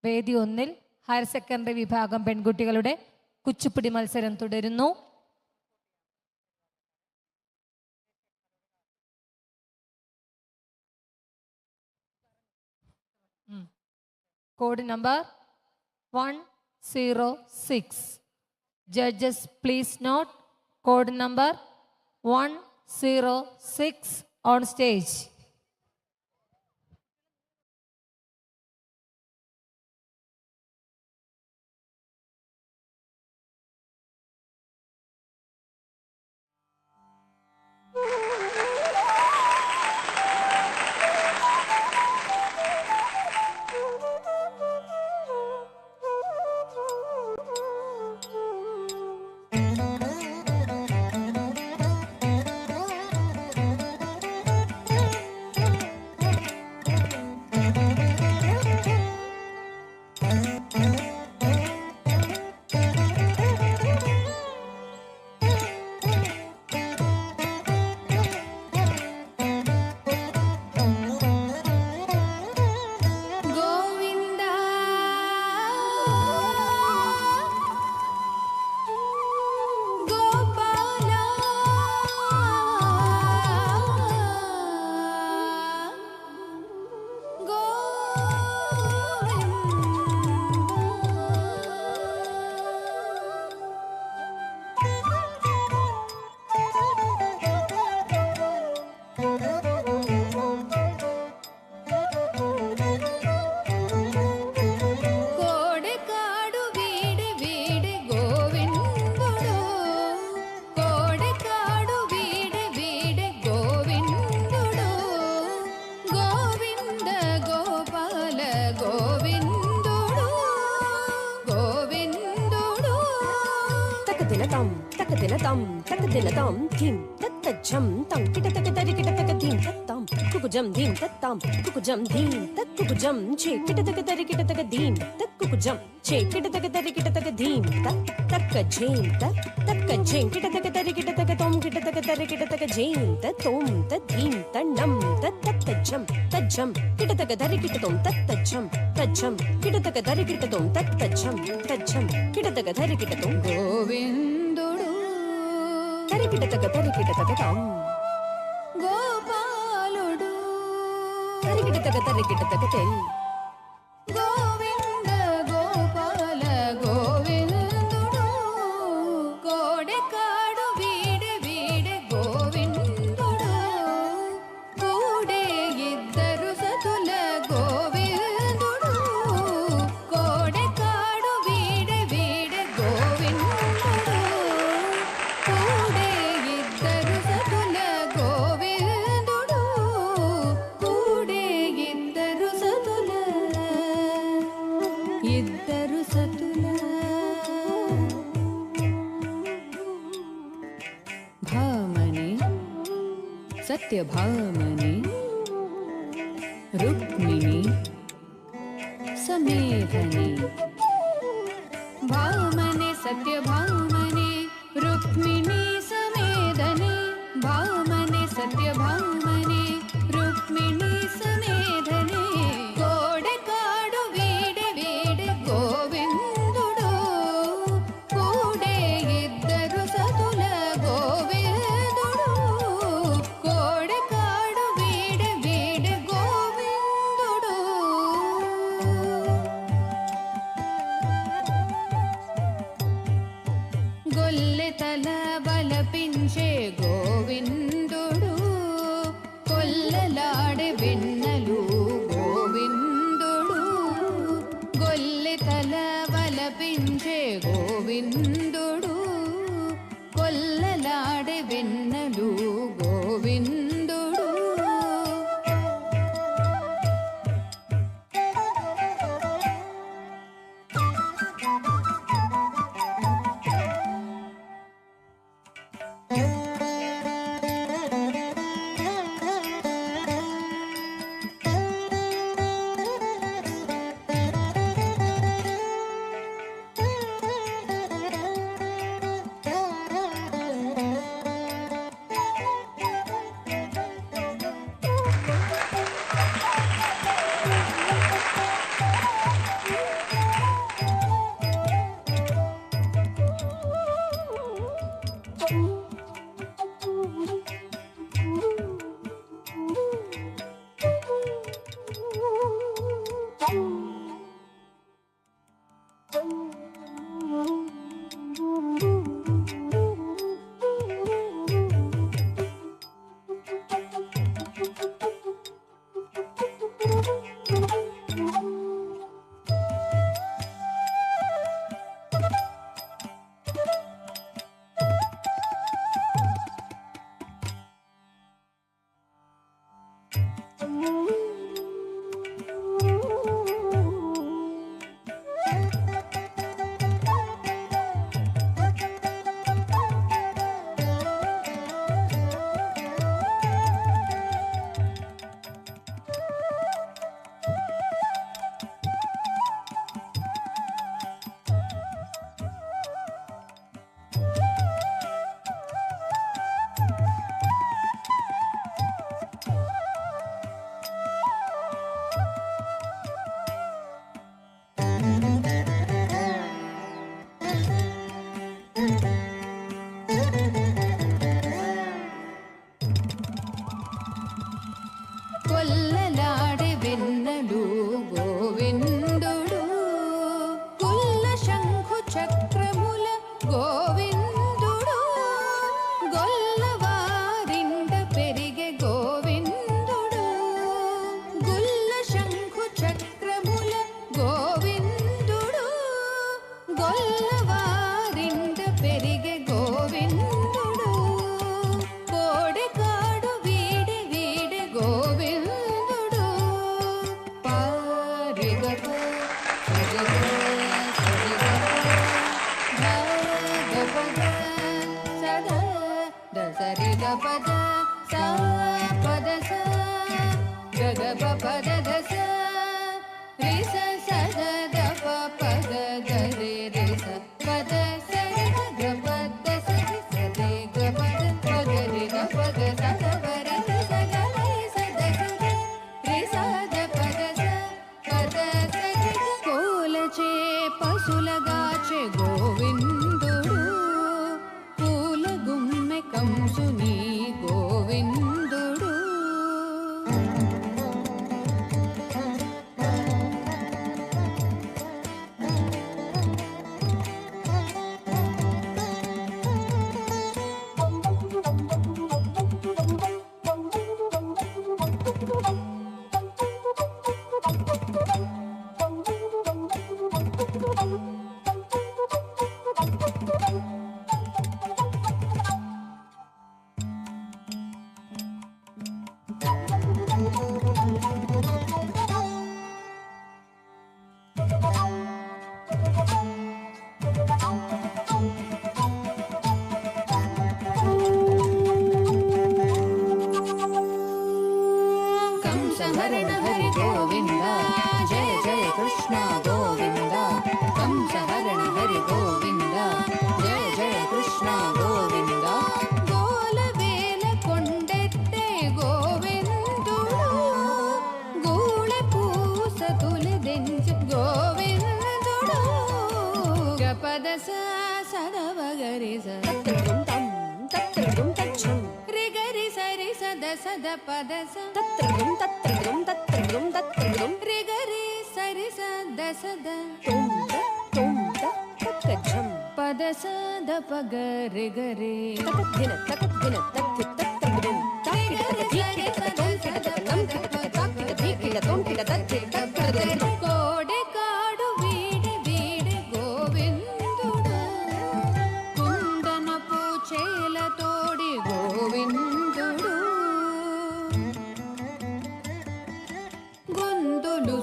വേദി 1-ൽ higher secondary വിഭാഗം പെൺകുട്ടികളുടെ കുച്ചിപ്പുടി മത്സരം തുടരുന്നു. Code number 106. Judges, please note code number 106 on stage. Takadilatam, takadilatam, thim, tattajam, tam, kitatakatarikitatakadhim, tattam, kukujam, dhim, tattam, kukujam, dhim, tat kukujam, che, kitatakatarikitatakadhim, tat kukujam, che, kitatakatarikitatakadhim, tat takkajim, takkajim, kitatakatarikitakatom, kitatakatarikitatakajim, tatom, tadhim, tannam, tattajam, tajam, kitatakatarikitatom, tattajam, tajam, kitatakatarikitatom, tattajam, tajam, kitatakatarikitatom, గోవిందుడు తరికిటతకతరికిటతకతం గోపాలుడు తరికిటతకతరికిటతకతెం గోవింద గోపాల గోవిందుడు కోడెకాడు వీడే వీడే గోవిందుడు కూడే ఇద్దరు సతుల గోవిందుడు కోడెకాడు వీడే వీడే గోవిందుడు కూడే ఇద్దరు సతుల గోవిందుడు కూడే ఇద్దరు సతుల భామని సత్యభామని రుక్మిణి సమేధని భామని సత్యభామని రుక్మిణి సమేధని భామని సత్యభామని రుక్మిణి సమేధని కోడెకాడు వీడే వీడే గోవిందుడు కూడే ఇద్దరు సతుల గోవిందుడు కోడెకాడు వీడే వీడే గోవిందుడు గొల్లె తల బలపించే గోవిందుడు కొల్లలాడే పద సా పద సా గగ పద దస రి స స ద ప పద గరే రి స పద స గ పద స రి స రే గ పద పద రి గ పద స ద ప రి స గ రి స ద స రి స ద పద స పద స రి కోలచే పశులగాచే గోవిందుడు పూల గుమ్మె కంసుని గోవిందుడు కంసహరణ హరి గోవింద జయ జయ కృష్ణ గోవింద కంసహరణ హరి గోవింద జయ జయ కృష్ణ గోవింద గోలవేల కొండెత్తే గోవిందుడు గూళె పూస తులదెంచి గోవిందుడు గపద సదవ గరి తత్రదుం తం తత్రదుం తచ్చం రి గరి సరి సద సద పద స తత్రదుం తత్రదుం తత్రదుం తత్రదుం రి గరి సరి సద సద తుం త తక్కజం పద సద పగ రి గరి తకదిన తత్తి తత్రదుం కోడె కాడు వీడి వీడి గోవిందుడు కుందన పూచేల తోడి గోవిందుడు గొంతులు